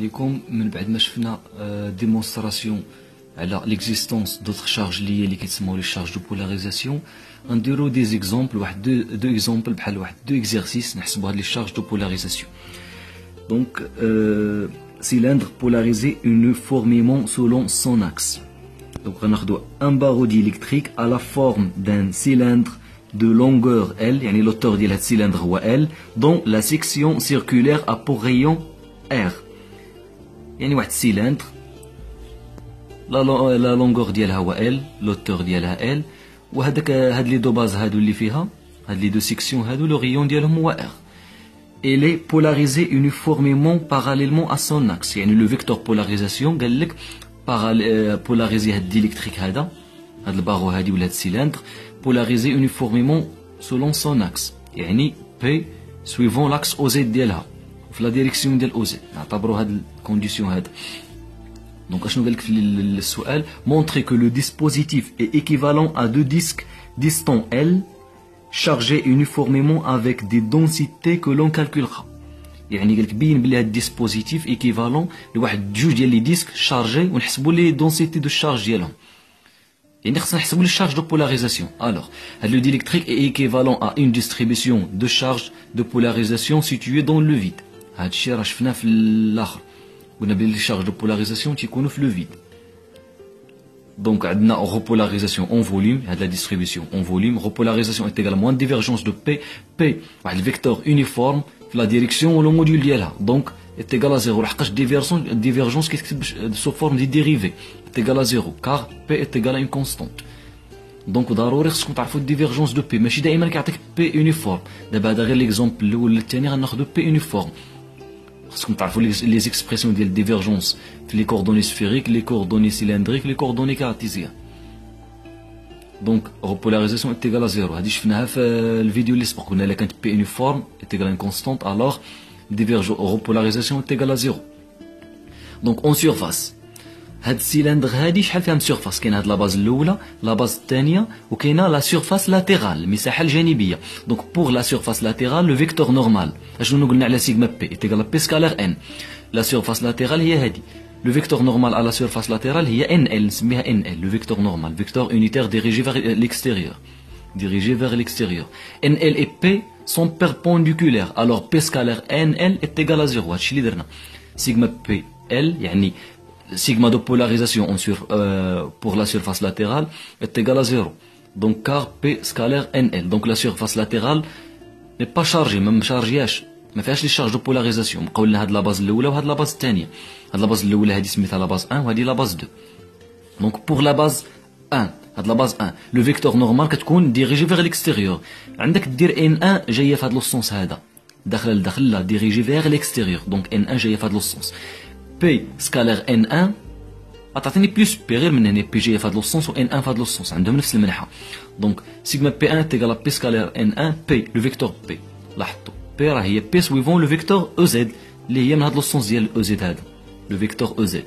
عليكم. من بعد ما شفنا ديمونستراسيون على ليكزيستونس دوطخ شارج اللي كيتسموا لي شارج دو بولاريزاسيون، غنديرو دي زيكزامبل، واحد دو اكزامبل بحال واحد دو اكزرسيس نحسبوا هاد لي شارج دو بولاريزاسيون. دونك cylindre polarisé uniformément selon son axe. Donc on a un barreau diélectrique à la forme d'un cylindre de longueur L, يعني l'auteur de ce cylindre هو L, dont la section circulaire a pour rayon R. يعني واحد cylindre la longueur ديالها هو L, l'auteur ديالها L, وهذاك هاد لي دو باز هادو اللي فيها هاد لي دو سيكسيون هادو لو rayon ديالهم هو R. Elle est polarisée uniformément parallèlement à son axe. يعني le vecteur polarisation قال لك polarisé هاد ديليكتريك هذا البارو هادي ولا هاد السيلندر polarisé uniformément selon son axe. يعني P suivant l'axe OZ ديالها في لا ديريكسيون ديال OZ. نعتبروا هاد الكونديسيون هذا. دونك اشنو قال لك في السؤال؟ montrer que le dispositif est équivalent à deux disques distants L chargés uniformément avec des densités que l'on calculera. يعني قالك بين بلي هاد الديسبوزيتيف ايكيفالون لواحد جوج ديال لي ديسك شارجي ونحسبوا لي دونسيتي دو شارج ديالهم. يعني خصنا نحسبوا لي شارج دو بولاريزاسيون. الوغ هاد لو ديليكتريك اي ايكيفالون ا اون ديستريبيسيون دو شارج دو بولاريزاسيون سيتوي دون لو فيد. هاد الشيء راه شفناه في الاخر، قلنا بلي لي شارج دو بولاريزاسيون تيكونوا في لو فيد. Donc, on a repolarisation en volume, il y a de la distribution en volume. Repolarisation est égale à moins de divergence de P. P, le vecteur uniforme, la direction ou le module d'ILA. Donc, est égal à 0. La divergence qui est sous forme de dérivée est égal à 0, car P est égal à une constante. Donc, ضروري خصكم تعرفوا الديفيرجونس دو P. ماشي دائما كيعطيك P uniforme. دابا هذا غير ليكزومبل الاول ولا الثاني غناخذوا P uniforme. خصكم تعرفوا لي زيكسبريسيون ديال الديفيرجونس في لي كوردوني سفيريك، لي كوردوني سيلندريك، لي كوردوني كارتيزيان. دونك repolarisation est égale à 0. هذه شفناها في الفيديو اللي سبق، قلنا الا كانت بي يونيفورم est égale à une constante alors repolarisation est égale à 0. دونك اون سيرفاس هاد السيلندر هادي شحال فيها من سيرفاس؟ كاين هاد لاباز الاولى، لاباز الثانيه، وكاينه لا سيرفاس لاتيرال، المساحه الجانبيه. دونك بور لا سيرفاس لاتيرال لو فيكتور نورمال، اشنو قلنا على سيغما بي ايتيغال بي سكالير ان. لا سيرفاس لاتيرال هي هادي، لو فيكتور نورمال على سيرفاس لاتيرال هي ان ال، نسميها ان ال، لو فيكتور نورمال، فيكتور يونيتير ديريجي فيغ ليكستيريور، dirigé vers l'extérieur. NL et P sont perpendiculaires, alors P scalaire NL est égal à 0. هادشي اللي درنا. سيغما بي ال يعني sigma de polarisation pour la surface latérale est égal à 0. Donc car P scalaire NL. Donc la surface latérale n'est pas chargée, même chargéاش. ما فيهاش لي شارج دو بولاريزاسيون. بقاو لنا هاد لاباز الاولى وهاد لاباز الثانيه. هاد لاباز الاولى هادي سميتها لاباز 1 وهادي لاباز 2. دونك بور لا باز 1 هاد لاباز 1 لو فيكتور نورمال كتكون ديريجي فيغ ليكستيريور. عندك دير ان 1 جايه في هاد لو سونس هذا داخله لداخل لا ديريجي فيغ ليكستيريور. دونك ان 1 جايه في هاد لو سونس. P scalaire N1 غتعطيني بلس بي غير من هنا، بي جايه في هاد لو سونس و N1 في هاد لو سونس عندهم نفس المنحه. دونك سيغما P1 تيغال بي سكالير N1 بي لو فيكتور بي. لاحظتوا بي راه هي بي سويفون لو فيكتور او زد اللي هي من هاد لو سونس ديال او زد هذا لو فيكتور او زد.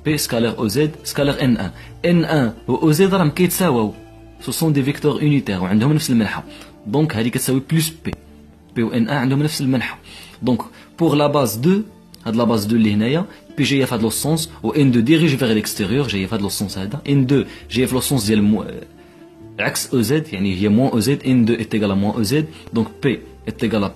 بي سكالير او زد سكالير N1 N1 و او زد راهم كيتساواو، سو سون دي فيكتور يونيتير وعندهم نفس المنحه. دونك هذه كتساوي بلس بي، بي و N1 عندهم نفس المنحه. دونك بور لا باز 2 هاد لا باز 2 اللي هنايا بي جايه في هاد لو سونس و ان 2 ديريجي فيغ ليكستيريور جايه في هاد لو سونس هذا. ان 2 جايه في لو سونس ديال عكس او زد يعني هي موان او زد. ان 2 est égal à موان او زد. دونك بي est égal à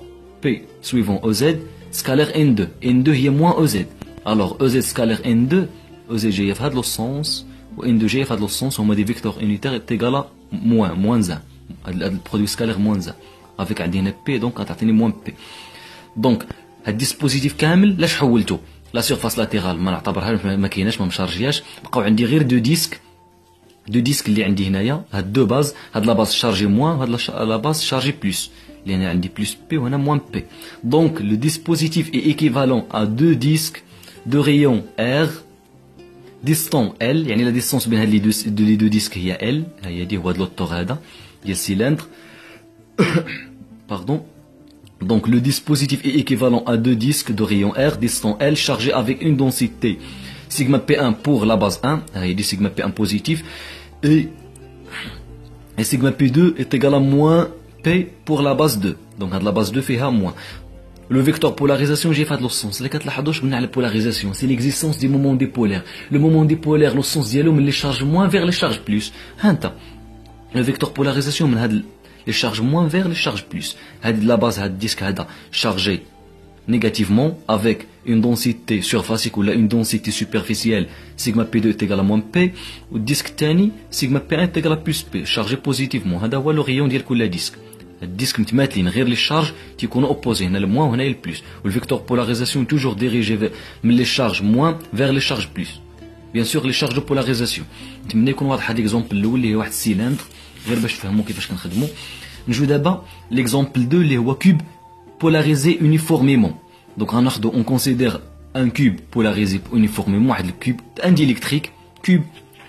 بي سويفون او زد سكالير ان 2. ان 2 هي موان او زد، الوغ او زد سكالير ان 2 او زد جايه في هاد لو سونس و ان 2 جايه في هاد لو سونس. هما دي فيكتور يونيتير est égal à موان زان. هاد البرودوي سكالير موان زان افيك عندي هنا بي دونك غتعطيني موان بي. دونك هاد الديسبوزيتيف كامل لاش حولته؟ لا سيرفاس لاتيرال ما نعتبرهاش، ما كايناش، ما مشارجياش. بقاو عندي غير دو ديسك اللي عندي هنايا، هاد دو باز، هاد لا باز شارجي موان وهاد لا باز شارجي بلس، اللي هنا عندي بلس بي وهنا موان بي. دونك لو ديسبوزيتيف اي ايكيفالون ا دو ديسك دو ريون ار ديستون ال، يعني لا ديستونس بين هاد لي دو ديسك هي ال، هي دي هو هاد لوطور هذا ديال سيلندر باردون. Donc le dispositif est équivalent à deux disques de rayon R distant L chargés avec une densité sigma P1 pour la base 1, il dit sigma P1 positif, et sigma P2 est égal à moins P pour la base 2. Donc la base 2 fait moins. Le vecteur polarisation j'ai fait le sens. Les 4 lahadosh قلنا على polarisation, c'est l'existence des moments dipolaires. Le moment dipolaire le sens ديالو من les charges moins vers les charges plus. هانتا le vecteur polarisation من هاد les charges moins vers les charges plus. هاد la base هاد disque هذا chargé négativement avec une densité surfacique ou là une densité superficielle sigma P2 est égal à moins P ou disque تاني sigma P1 est égal à plus P chargé positivement. هذا هو le rayon ديال كل disque. الديسك متماثلين غير لي شارج تيكونوا اوبوزي هنا الموان وهنا البلوس والفيكتور بولاريزاسيون توجور ديريجي من لي شارج موان فيغ لي شارج بلوس بيان سور لي شارج دو بولاريزاسيون نتمنى يكون واضح هذا ليكزومبل الاول اللي هو واحد السيلندر غير باش تفهموا كيفاش كنخدموا نجيو دابا ليكزومبل 2 اللي هو كوب بولاريزي يونيفورميمون دونك غناخذوا اون كونسيدير ان كوب بولاريزي يونيفورميمون واحد الكوب ان ديليكتريك كوب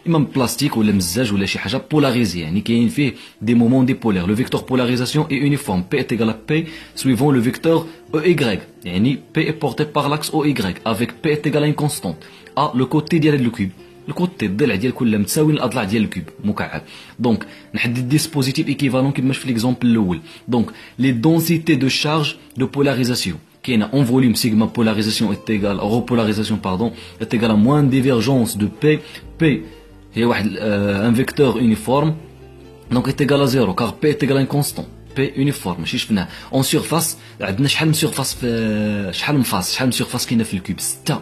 اما بلاستيك ولا مزاج ولا شي حاجه بولاريزي يعني كاين فيه دي مومون ديبولير لو فيكتور بولاريزاسيون اي يونيفورم بي est égal à P suivant le vecteur EY يعني P est porté par l'axe OY avec P est égal à une constante A le côté ديال هاد الكوب الكوتي الضلع ديال كل متساوي الاضلاع ديال الكوب مكعب دونك نحدد ديسبوزيتيف ايكيفالون كيما في ليكزومبل الاول دونك لي دونسيتي دو شارج دو بولاريزاسيون كاينه اون فوليوم سيغما بولاريزاسيون est égal repolarisation pardon est égal à moins divergence de P هي واحد ان فيكتور يونيفورم دونك est égal à 0 car P est égal à une constante P يونيفورم ماشي شفناه اون سيرفاس عندنا شحال من سيرفاس في شحال من سيرفاس كاينه في الكوب 6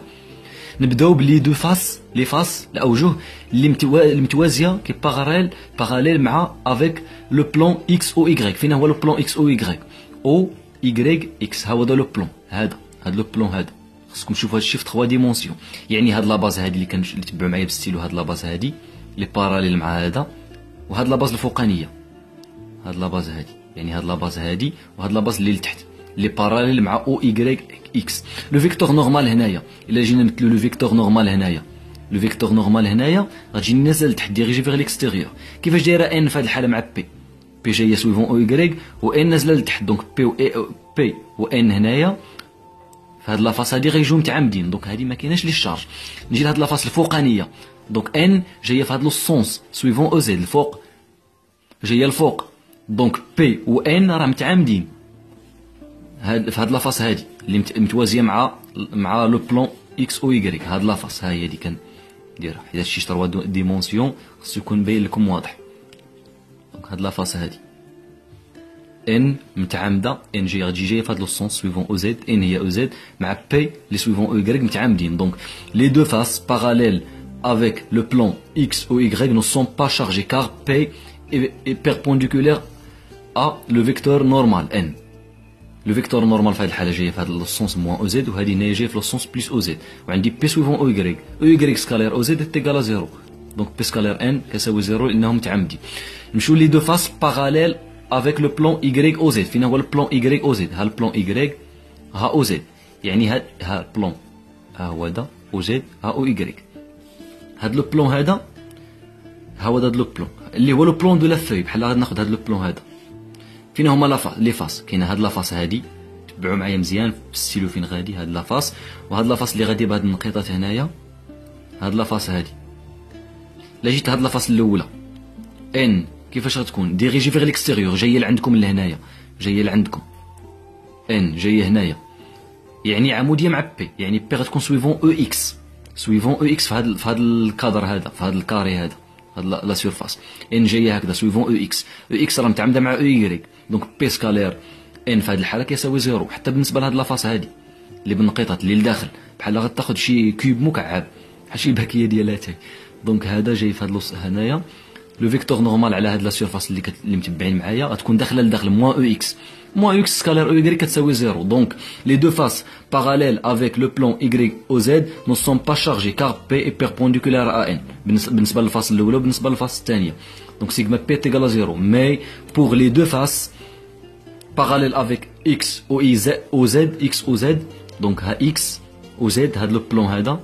نبداو بلي دو فاس لي فاس الاوجه اللي متوازيه كي باراليل مع افيك لو بلان اكس او واي فين هو لو بلان اكس او واي اكس هذا لو بلان هذا لو بلان هذا خصكم تشوفوا هذا الشيء في 3 ديمونسيون يعني هاد لا باز هذه اللي تبعوا معايا بالستيلو هاد لا باز هذه لي باراليل مع هذا وهاد لا باز الفوقانيه هاد لا باز هذه يعني هاد لا باز هذه وهاد لا باز اللي لتحت لي باراليل مع او واي اكس لو فيكتور نورمال هنايا الا جينا نمثلوا لو فيكتور نورمال هنايا لو فيكتور نورمال هنايا غتجي نازل تحت ديريجي فيغ ليكستيريور كيفاش دايره ان في هذه الحاله مع بي جايه سويفون او واي و ان نازله لتحت دونك بي و ان هنايا فهاد لافاس هادي غيجيو متعامدين دونك هادي ما كايناش لي شارج نجي لهاد لافاس الفوقانيه دونك ان جايه في هاد لو سونس سويفون او زد الفوق جايه الفوق دونك بي و ان راه متعامدين هاد في هاد لافاس هادي اللي متوازيه مع لو بلان اكس او واي هاد لافاس ها هي اللي كنديرها حيت هادشي 3 ديمونسيون خصو يكون باين لكم واضح دونك هاد لافاس هادي ان متعامده ان جي غتجي جايه في هاد لو سونس سويفون او زد ان هي او زد مع بي لي سويفون او واي متعامدين دونك لي دو فاس باراليل avec le plan x ou y ne sont pas chargés car P est perpendiculaire à le vecteur normal n. Le vecteur normal في هذه الحالة جاي في هذا السونس موان او زد وهذه هنا جايه في السونس بلس او زد وعندي بي سويفون او واي سكالير او زد تيغال زيرو دونك بي سكالير ان كيساوي زيرو لانهم متعامدين نمشيو لي دو فاس باراليل avec le plan y او زد فين هو البلان y او زد ها البلان y ها او زد يعني ها البلان ها هو هذا او زد ها او y هاد لو بلون هذا هو هذا لو بلون اللي هو لو بلون دو لا فوي بحال غادي ناخذ هاد لو بلون هذا فين هما لي فاس كاينه هاد لافاس هادي تبعوا معايا مزيان في الستيلو فين غادي هاد لافاس وهاد لافاس اللي غادي بهاد النقيطات هنايا هاد لافاس هادي الا جيت هاد لافاس الاولى ان كيفاش غتكون ديريجي فيغ ليكستيريور جايه لعندكم لهنايا جايه لعندكم ان جايه هنايا يعني عموديه مع بي يعني بي غتكون سويفون او اكس سويفون او اكس في هذا الكادر هذا في هذا الكاري هذا لا سيرفاس ان جايه هكذا سويفون او اكس راه متعامده مع او واي دونك بي سكالير ان في هذه الحاله كيساوي زيرو حتى بالنسبه لهاد لافاس هذه اللي بالنقيطات اللي لداخل بحال غتاخذ شي كوب مكعب بحال شي الباكيه ديال هاتاي دونك هذا جاي في هذا هنايا لو فيكتور نورمال على هاد لا سيرفاس اللي متبعين معايا غتكون داخله لداخل موان او اكس سكالير او واي كتساوي زيرو دونك لي دو فاس parallèles avec le plan y au z ne sont pas chargés car P est perpendiculaire à n بالنسبه للفاس الاولى وبالنسبه للفاس الثانيه دونك سيغما P est égal à 0 mais pour les deux faces parallèles avec x au z x au z donc ها x au z هاد لو بلون هذا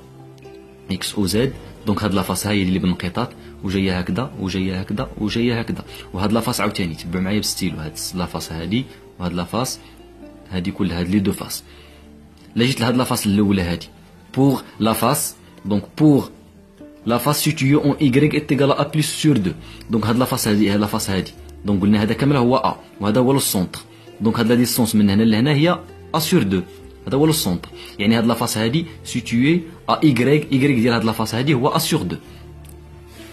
x au z دونك هاد لافاس هاي اللي بالنقيطات وجايه هكذا وجايه هكذا وجايه هكذا وهاد لافاس عاوتاني تبع معايا بالستيلو هاد لافاس هادي وهاد لافاس هادي كل هاد لي دو فاس لا جيت لهاد لافاس الاولى هادي بوغ لا فاس دونك بوغ لا فاس سيتيو اون y est égal à plus sur 2 دونك هاد لافاس هادي هاد لافاس هادي دونك قلنا هذا كامل هو ا وهذا هو لو سونتر دونك هاد لا ديستونس من هنا لهنا هي A sur 2. هذا هو لو سونتر. يعني هاد لافاس هادي سيتوي ا ايغريك ديال هاد لافاس هادي هو ا sur 2.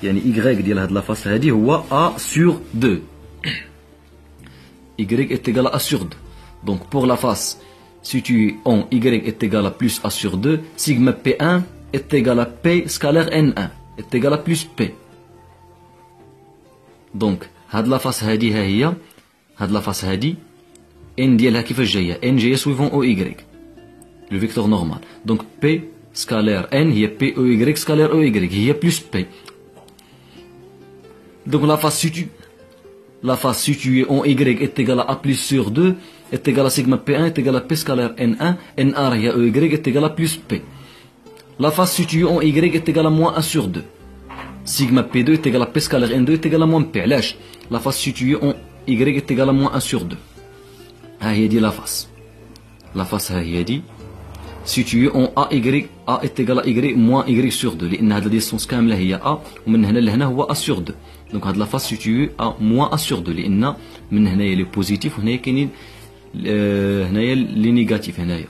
يعني ايغريك ديال هاد لافاس هادي هو ا sur 2. Y est égal à A sur 2. Donc pour la face située en Y est égal à plus A sur 2, sigma P1 est égal à P scalaire N1 est égal à plus P. Donc هاد la face هادي ها هي هاد la face هادي N ديالها كيفاش جاية؟ N جاية suivant OY le vecteur normal. Donc P scalaire N هي P OY scalaire OY هي plus P. Donc la face située en Y est égale à A plus sur 2 est égale à sigma P1 est égale à P scalaire N1 NA هي EY est égale à plus P. La face située en Y est égale à moins 1 sur 2. Sigma P2 est égal à P scalaire N2 est égal à moins P. علاش؟ La face située en Y est égale à moins 1 sur 2. ها هي دي la face. La face ها هي دي située en AY A est égal à Y moins Y sur 2 لأن هاد الديستونس كاملة هي A ومن هنا لهنا هو A sur 2. Donc هاد la face située à moins A sur 2 لأن من هنايا لي بوزيتيف وهنايا كاينين هنايا لي نيجاتيف هنايا.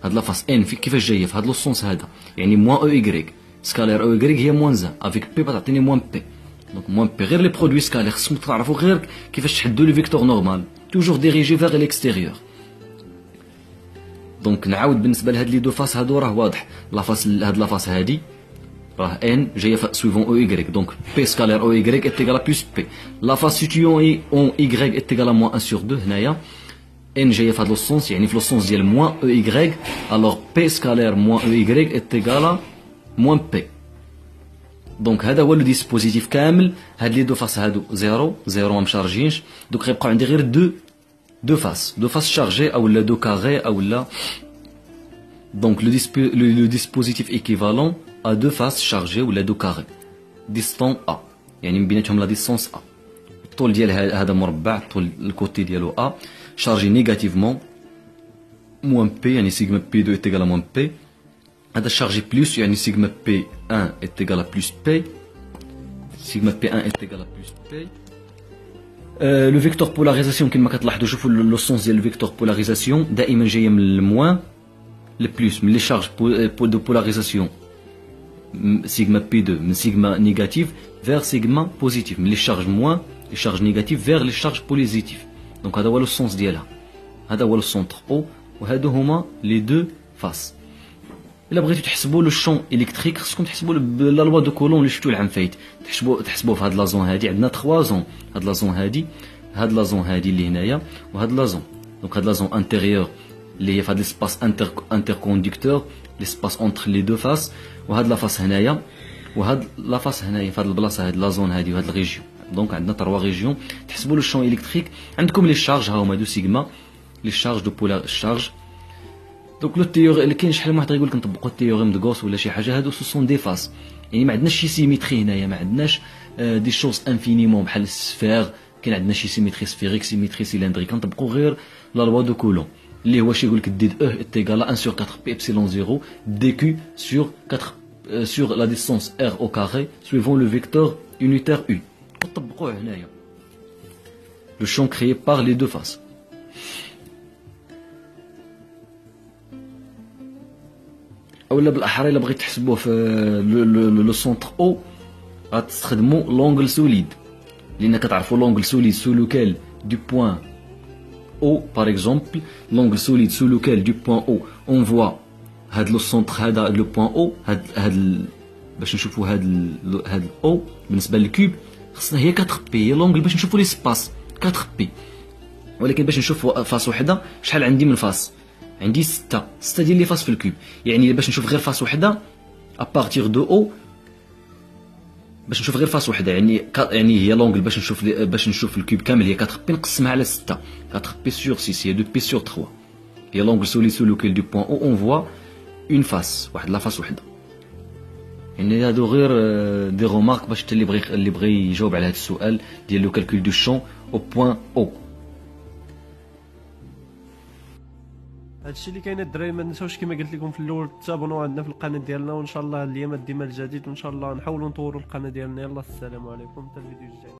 هاد لا فاس ان كيفاش جايه في هاد لو سونس هذا يعني موان او ايغريك سكالير او ايغريك هي موان زان افيك بي تعطيني موان بي. دونك موان بي غير لي برودوي سكالير خصكم تعرفوا غير كيفاش تحدوا لي فيكتور نورمال توجور ديريجي فيغ ليكستيريور. دونك نعاود بالنسبه لهاد لي دو فاس هادو راه واضح. لا فاس هاد لا فاس هادي راه ان جايه سويفون او ايغريك دونك بي سكالير او ايغريك ايت ايغال بلس بي. لا فاس سيتيون اون ايغريك ايت ايغال موان 1 سور 2 هنايا ان جايه في هاد لو سونس يعني في لو سونس ديال موان او ايغريك الوغ بي سكالير موان او ايغريك ايت ايغال موان بي. دونك هذا هو لو ديسبوزيتيف كامل. هاد لي دو فاس هادو زيرو ما مشارجينش دوك غيبقاو عندي غير دو فاس شارجي اولا دو كاري اولا. دونك لو ديسبوزيتيف ايكيفالون à deux faces chargées ou la deux carrés distance A يعني من بيناتهم لا ديستونس A. الطول ديال هذا مربع الطول الكوتي ديالو A شارجي نيجاتيفمون موان بي يعني سيغما بي 2 est égal à moins P. هذا شارجي بلس يعني سيغما بي 1 est égal à plus P. سيغما بي 1 est égal à plus P. لو فيكتور بولاريزاسيون كما كتلاحظوا شوفوا لو سونس ديال الفيكتور بولاريزاسيون دائما جايه من الموان لبلس من لي شارج دو بولاريزاسيون sigma P2 من sigma négatif vers sigma positif من les charges moins les charges négatives vers les charges positives. donc هذا هو لو سونس ديالها. هذا هو لو سونتر او وهادو هما لي دو فاس. الا بغيتو تحسبوا لو شون الكتريك خصكم تحسبوا لا لوا دو كولون اللي شفتو العام فايت. تحسبوا في هاد لا زون هادي عندنا 3 زون. هاد لا زون هادي هاد لا زون هادي اللي هنايا وهاد لا زون. دونك هاد لا زون انتيريور اللي هي في هاد ليسباس انتركونديكتور ليسباس اونتر لي دو فاس وهاد لا فاس هنايا وهاد لا فاس هنايا في هاد البلاصه هاد لا زون هادي وهاد الريجيون. دونك عندنا 3 ريجيون. تحسبوا لو شون الكتريك عندكم لي شارج ها هما دو سيغما لي شارج دو بولار شارج. دونك لو تيور اللي كاين شحال من واحد غيقول لك نطبقوا التيوريم دو غوس ولا شي حاجه هادو سو سون دي فاس يعني ما عندناش شي سيميتري هنايا ما عندناش دي شوز انفينيمون بحال السفير كاين عندنا شي سيميتري سفيريك سيميتري سيلندريك كنطبقوا غير لا لوا دو كولون اللي هو شي يقول لك دي او est égal à 1 sur 4 pi epsilon 0 dq sur 4 sur la distance r au carré suivant le vecteur unitaire u. نطبقوه هنايا le champ créé par les deux faces. اولا بالاحرى الا بغيت تحسبوه في لو سونتر او غتستخدموا لونغل سوليد لان كتعرفوا لونغل سوليد سو لوكال دو بوين O par exemple l'angle solide sous lequel du point O on voit هاد لو سونتر هذا لو بوين O هاد باش نشوفوا هاد O بالنسبه للكوب خصنا هي 4 بي هي لونغل باش نشوفوا لي سباس 4 بي. ولكن باش نشوف فاس وحده شحال عندي من فاس عندي 6 ديال لي فاس في الكوب يعني باش نشوف غير فاس وحده ابارتير دو او باش نشوف غير فاس وحده يعني هي لونغل باش نشوف الكوب كامل هي 4 بي نقسمها على 6 4 بي سور 6 هي 2 بي سور 3 هي لونغل سولي سو لوكيل دو بوين او اون فوا اون فاس واحد لا فاس وحده. يعني هادو غير دي رومارك باش اللي بغى يجاوب على هذا السؤال ديال لو كالكول دو شون او بوين او. هادشي اللي كاين الدراري ما نساوش كما قلت لكم في الاول تابونوا عندنا في القناه ديالنا وان شاء الله الايامات ديما الجديد وان شاء الله نحاولوا نطوروا القناه ديالنا. يلا السلام عليكم حتى الفيديو الجاي.